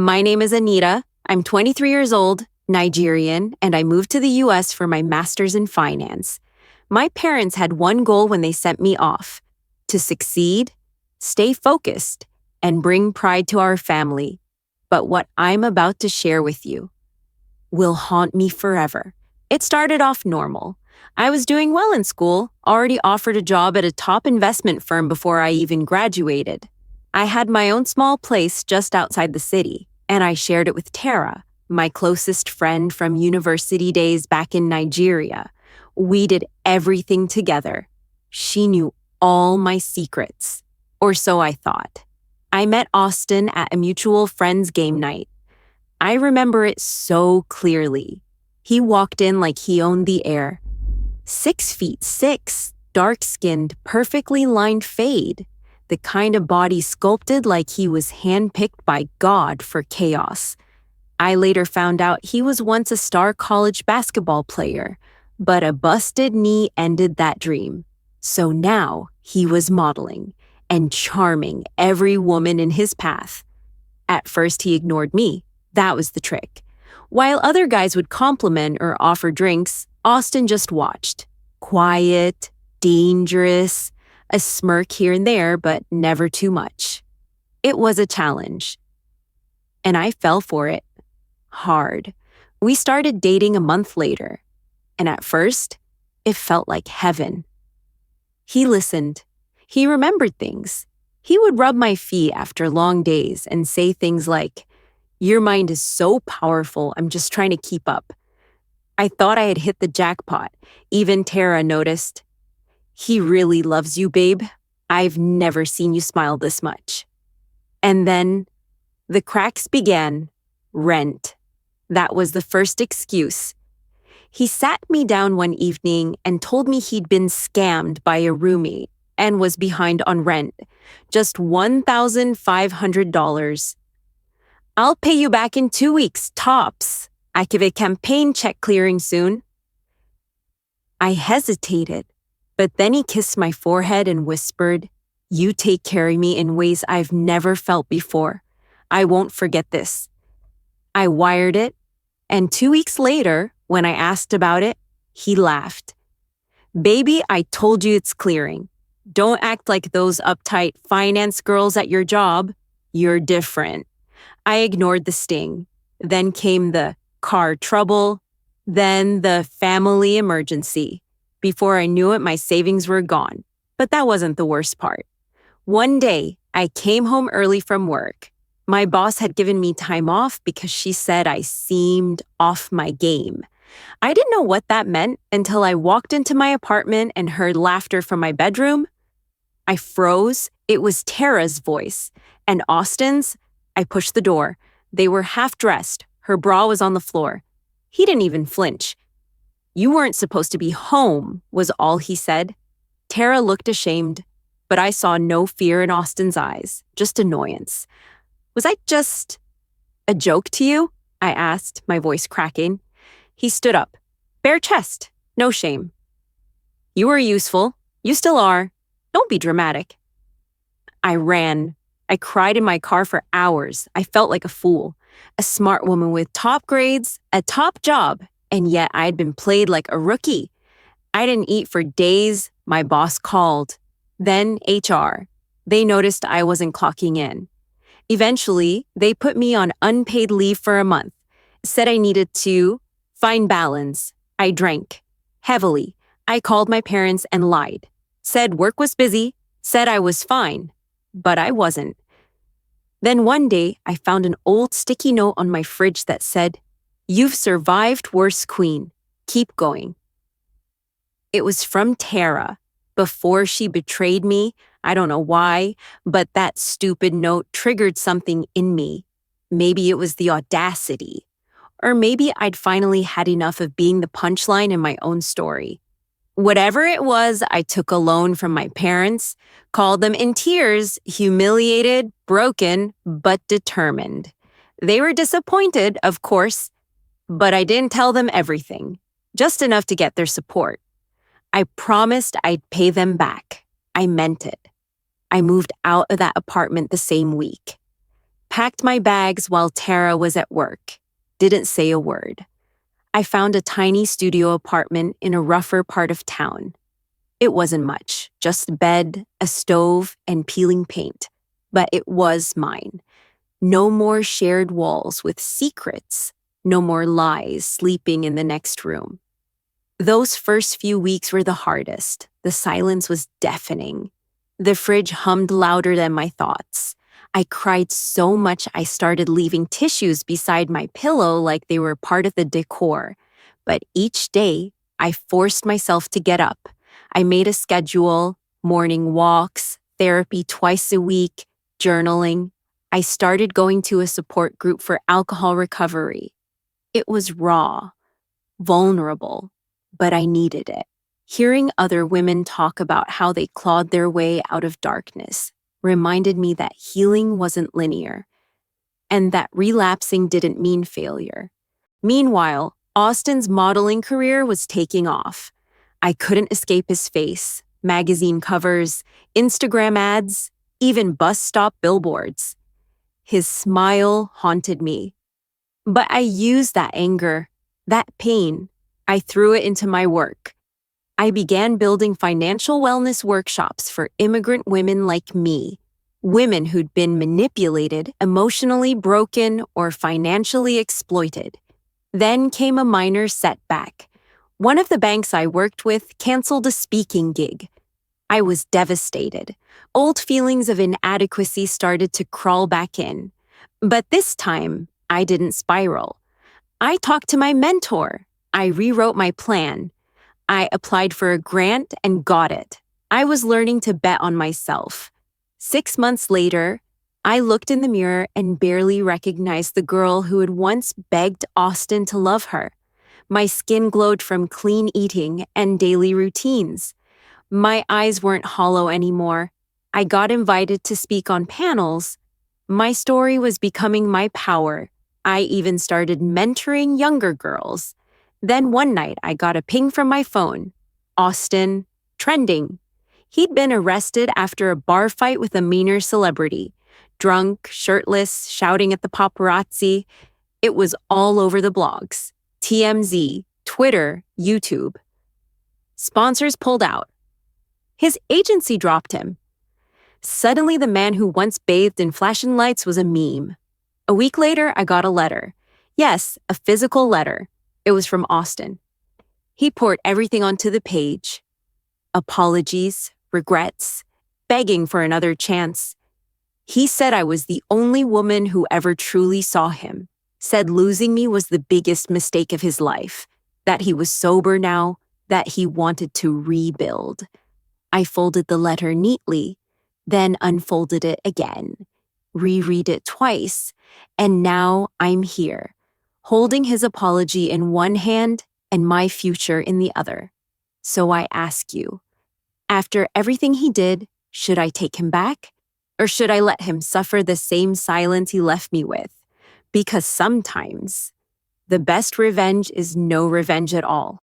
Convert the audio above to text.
My name is Anita. I'm 23 years old, Nigerian, and I moved to the US for my master's in finance. My parents had one goal when they sent me off: to succeed, stay focused, and bring pride to our family. But what I'm about to share with you will haunt me forever. It started off normal. I was doing well in school, already offered a job at a top investment firm before I even graduated. I had my own small place just outside the city, and I shared it with Tara, my closest friend from university days back in Nigeria. We did everything together. She knew all my secrets, or so I thought. I met Austin at a mutual friend's game night. I remember it so clearly. He walked in like he owned the air. 6'6", dark-skinned, perfectly lined fade, the kind of body sculpted like he was handpicked by God for chaos. I later found out he was once a star college basketball player, but a busted knee ended that dream. So now he was modeling and charming every woman in his path. At first he ignored me. That was the trick. While other guys would compliment or offer drinks, Austin just watched. Quiet, dangerous, a smirk here and there, but never too much. It was a challenge. And I fell for it. Hard. We started dating a month later. And at first, it felt like heaven. He listened. He remembered things. He would rub my feet after long days and say things like, "Your mind is so powerful, I'm just trying to keep up." I thought I had hit the jackpot. Even Tara noticed. "He really loves you, babe. I've never seen you smile this much." And then the cracks began. Rent. That was the first excuse. He sat me down one evening and told me he'd been scammed by a roommate and was behind on rent. Just $1,500. "I'll pay you back in 2 weeks, tops. I have a campaign check clearing soon." I hesitated, but then he kissed my forehead and whispered, "You take care of me in ways I've never felt before. I won't forget this." I wired it, and 2 weeks later, when I asked about it, he laughed. "Baby, I told you it's clearing. Don't act like those uptight finance girls at your job. You're different." I ignored the sting. Then came the car trouble, then the family emergency. Before I knew it, my savings were gone. But that wasn't the worst part. One day, I came home early from work. My boss had given me time off because she said I seemed off my game. I didn't know what that meant until I walked into my apartment and heard laughter from my bedroom. I froze. It was Tara's voice, and Austin's. I pushed the door. They were half-dressed. Her bra was on the floor. He didn't even flinch. "You weren't supposed to be home," was all he said. Tara looked ashamed, but I saw no fear in Austin's eyes, just annoyance. "Was I just a joke to you?" I asked, my voice cracking. He stood up. Bare chest, no shame. "You were useful. You still are. Don't be dramatic." I ran. I cried in my car for hours. I felt like a fool. A smart woman with top grades, a top job, and yet I'd been played like a rookie. I didn't eat for days. My boss called. Then HR. They noticed I wasn't clocking in. Eventually, they put me on unpaid leave for a month. Said I needed to find balance. I drank. Heavily. I called my parents and lied. Said work was busy. Said I was fine. But I wasn't. Then one day, I found an old sticky note on my fridge that said, "You've survived worse, queen. Keep going." It was from Tara. Before she betrayed me, I don't know why, but that stupid note triggered something in me. Maybe it was the audacity. Or maybe I'd finally had enough of being the punchline in my own story. Whatever it was, I took a loan from my parents, called them in tears, humiliated, broken, but determined. They were disappointed, of course, but I didn't tell them everything, just enough to get their support. I promised I'd pay them back. I meant it. I moved out of that apartment the same week. Packed my bags while Tara was at work. Didn't say a word. I found a tiny studio apartment in a rougher part of town. It wasn't much, just a bed, a stove, and peeling paint. But it was mine. No more shared walls with secrets. No more lies sleeping in the next room. Those first few weeks were the hardest. The silence was deafening. The fridge hummed louder than my thoughts. I cried so much I started leaving tissues beside my pillow like they were part of the decor. But each day, I forced myself to get up. I made a schedule, morning walks, therapy twice a week, journaling. I started going to a support group for alcohol recovery. It was raw, vulnerable, but I needed it. Hearing other women talk about how they clawed their way out of darkness reminded me that healing wasn't linear and that relapsing didn't mean failure. Meanwhile, Austin's modeling career was taking off. I couldn't escape his face, magazine covers, Instagram ads, even bus stop billboards. His smile haunted me. But I used that anger, that pain. I threw it into my work. I began building financial wellness workshops for immigrant women like me, women who'd been manipulated, emotionally broken, or financially exploited. Then came a minor setback. One of the banks I worked with canceled a speaking gig. I was devastated. Old feelings of inadequacy started to crawl back in. But this time, I didn't spiral. I talked to my mentor. I rewrote my plan. I applied for a grant and got it. I was learning to bet on myself. 6 months later, I looked in the mirror and barely recognized the girl who had once begged Austin to love her. My skin glowed from clean eating and daily routines. My eyes weren't hollow anymore. I got invited to speak on panels. My story was becoming my power. I even started mentoring younger girls. Then one night, I got a ping from my phone. Austin, trending. He'd been arrested after a bar fight with a minor celebrity. Drunk, shirtless, shouting at the paparazzi. It was all over the blogs. TMZ, Twitter, YouTube. Sponsors pulled out. His agency dropped him. Suddenly, the man who once bathed in flashing lights was a meme. A week later, I got a letter. Yes, a physical letter. It was from Austin. He poured everything onto the page. Apologies, regrets, begging for another chance. He said I was the only woman who ever truly saw him. Said losing me was the biggest mistake of his life. That he was sober now, that he wanted to rebuild. I folded the letter neatly, then unfolded it again, reread it twice, and now I'm here, holding his apology in one hand and my future in the other. So I ask you, after everything he did, should I take him back? Or should I let him suffer the same silence he left me with? Because sometimes the best revenge is no revenge at all.